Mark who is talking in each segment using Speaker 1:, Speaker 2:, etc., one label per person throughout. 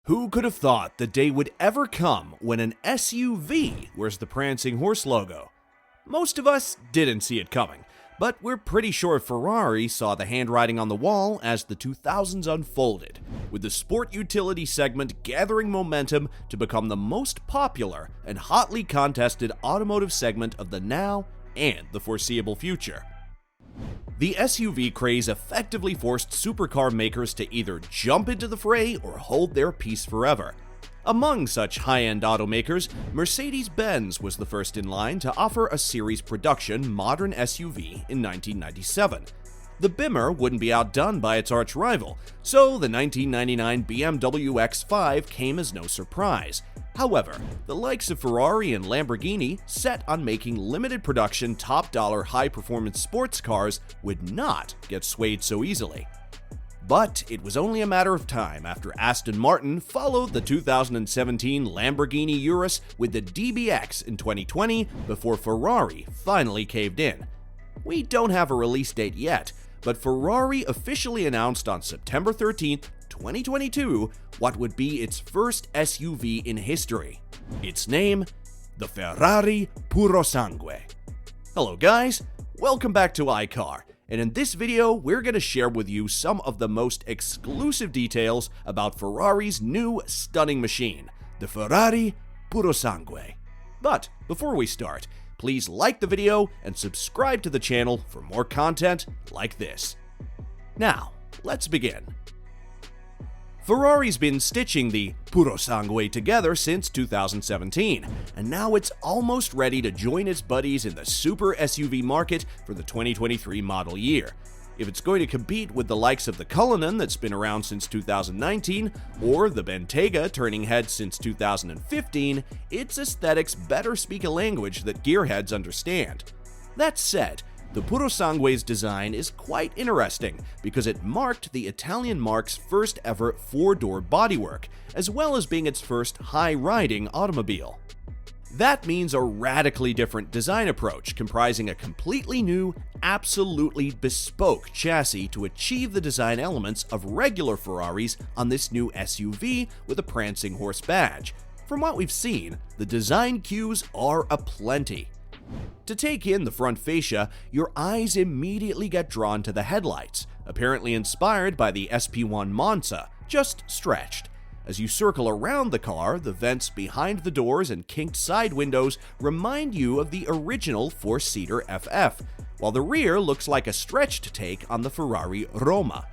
Speaker 1: Who could have thought the day would ever come when an SUV wears the Prancing Horse logo? Most of us didn't see it coming, but we're pretty sure Ferrari saw the handwriting on the wall as the 2000s unfolded, with the sport utility segment gathering momentum to become the most popular and hotly contested automotive segment of the now and the foreseeable future. The SUV craze effectively forced supercar makers to either jump into the fray or hold their peace forever. Among such high-end automakers, Mercedes-Benz was the first in line to offer a series production modern SUV in 1997. The Bimmer wouldn't be outdone by its arch-rival, so the 1999 BMW X5 came as no surprise. However, the likes of Ferrari and Lamborghini, set on making limited production top-dollar high-performance sports cars, would not get swayed so easily. But it was only a matter of time after Aston Martin followed the 2017 Lamborghini Urus with the DBX in 2020 before Ferrari finally caved in. We don't have a release date yet, but Ferrari officially announced on September 13, 2022, what would be its first SUV in history. Its name, the Ferrari Purosangue. Hello guys, welcome back to iCar, and in this video we're going to share with you some of the most exclusive details about Ferrari's new stunning machine, the Ferrari Purosangue. But before we start, please like the video and subscribe to the channel for more content like this. Now, let's begin. Ferrari's been stitching the Purosangue together since 2017, and now it's almost ready to join its buddies in the super SUV market for the 2023 model year. If it's going to compete with the likes of the Cullinan that's been around since 2019, or the Bentayga turning heads since 2015, its aesthetics better speak a language that gearheads understand. That said, the Purosangue's design is quite interesting because it marked the Italian marque's first ever four-door bodywork, as well as being its first high-riding automobile. That means a radically different design approach comprising a completely new, absolutely bespoke chassis to achieve the design elements of regular Ferraris on this new SUV with a Prancing Horse badge. From what we've seen, the design cues are aplenty. To take in the front fascia, your eyes immediately get drawn to the headlights, apparently inspired by the SP1 Monza, just stretched. As you circle around the car, the vents behind the doors and kinked side windows remind you of the original four-seater FF, while the rear looks like a stretched take on the Ferrari Roma.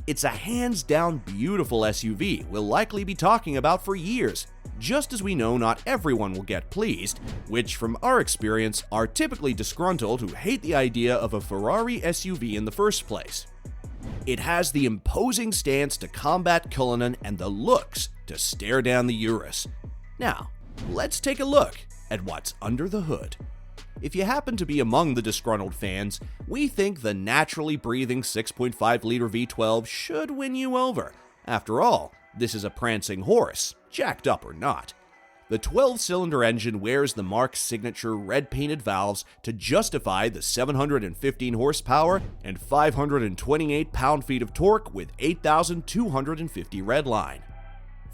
Speaker 1: It's a hands-down beautiful SUV we'll likely be talking about for years, just as we know not everyone will get pleased, which from our experience are typically disgruntled who hate the idea of a Ferrari SUV in the first place. It has the imposing stance to combat Cullinan and the looks to stare down the Urus. Now, let's take a look at what's under the hood. If you happen to be among the disgruntled fans, we think the naturally breathing 6.5-liter V12 should win you over. After all, this is a Prancing Horse, jacked up or not. The 12-cylinder engine wears the marque's signature red-painted valves to justify the 715 horsepower and 528 pound-feet of torque with 8,250 redline.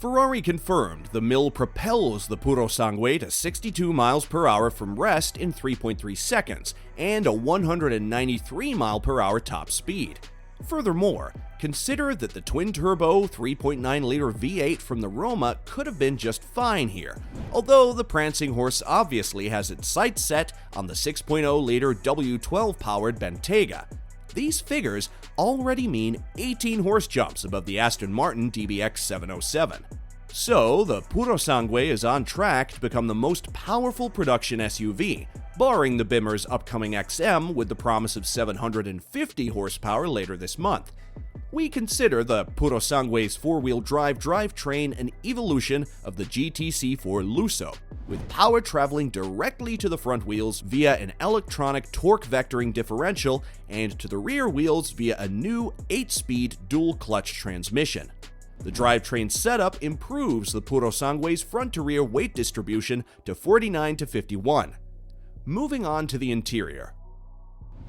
Speaker 1: Ferrari confirmed the mill propels the Purosangue to 62 miles per hour from rest in 3.3 seconds and a 193 mile per hour top speed. Furthermore, consider that the twin-turbo 3.9-liter V8 from the Roma could have been just fine here, although the Prancing Horse obviously has its sights set on the 6.0-liter W12-powered Bentayga. These figures already mean 18 horse jumps above the Aston Martin DBX 707. So, the Purosangue is on track to become the most powerful production SUV, barring the Bimmer's upcoming XM with the promise of 750 horsepower later this month. We consider the Purosangue's four-wheel drive drivetrain an evolution of the GTC4 Lusso, with power traveling directly to the front wheels via an electronic torque vectoring differential and to the rear wheels via a new 8-speed dual-clutch transmission. The drivetrain setup improves the Purosangue's front-to-rear weight distribution to 49 to 51. Moving on to the interior.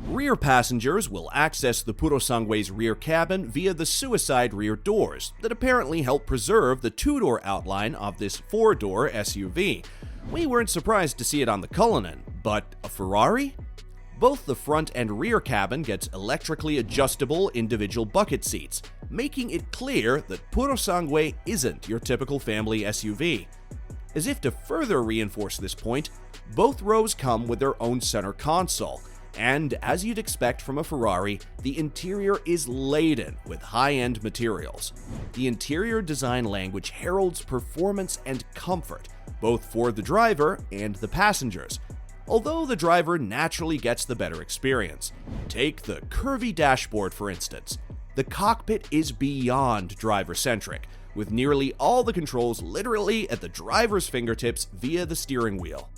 Speaker 1: Rear passengers will access the Purosangue's rear cabin via the suicide rear doors that apparently help preserve the two-door outline of this four-door SUV. We weren't surprised to see it on the Cullinan, but a Ferrari? Both the front and rear cabin gets electrically adjustable individual bucket seats, making it clear that Purosangue isn't your typical family SUV. As if to further reinforce this point, both rows come with their own center console, and as you'd expect from a Ferrari, the interior is laden with high-end materials. The interior design language heralds performance and comfort, both for the driver and the passengers, although the driver naturally gets the better experience. Take the curvy dashboard, for instance. The cockpit is beyond driver-centric, with nearly all the controls literally at the driver's fingertips via the steering wheel.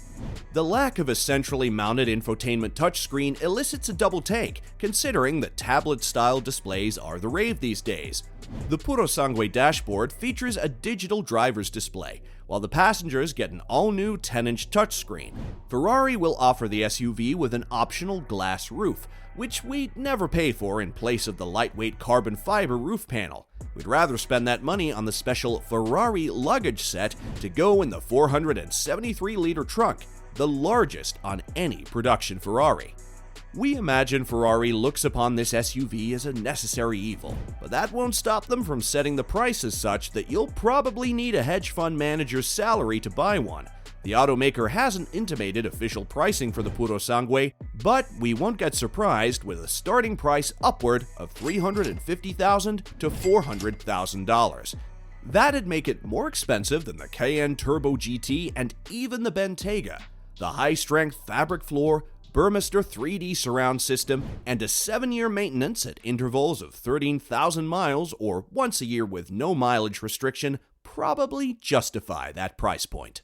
Speaker 1: The lack of a centrally mounted infotainment touchscreen elicits a double take, considering that tablet-style displays are the rave these days. The Purosangue dashboard features a digital driver's display, while the passengers get an all-new 10-inch touchscreen. Ferrari will offer the SUV with an optional glass roof, which we'd never pay for in place of the lightweight carbon fiber roof panel. We'd rather spend that money on the special Ferrari luggage set to go in the 473-liter trunk, the largest on any production Ferrari. We imagine Ferrari looks upon this SUV as a necessary evil, but that won't stop them from setting the price as such that you'll probably need a hedge fund manager's salary to buy one. The automaker hasn't intimated official pricing for the Purosangue, but we won't get surprised with a starting price upward of $350,000 to $400,000. That'd make it more expensive than the Cayenne Turbo GT and even the Bentayga. The high-strength fabric floor, Burmester 3D surround system, and a 7-year maintenance at intervals of 13,000 miles or once a year with no mileage restriction probably justify that price point.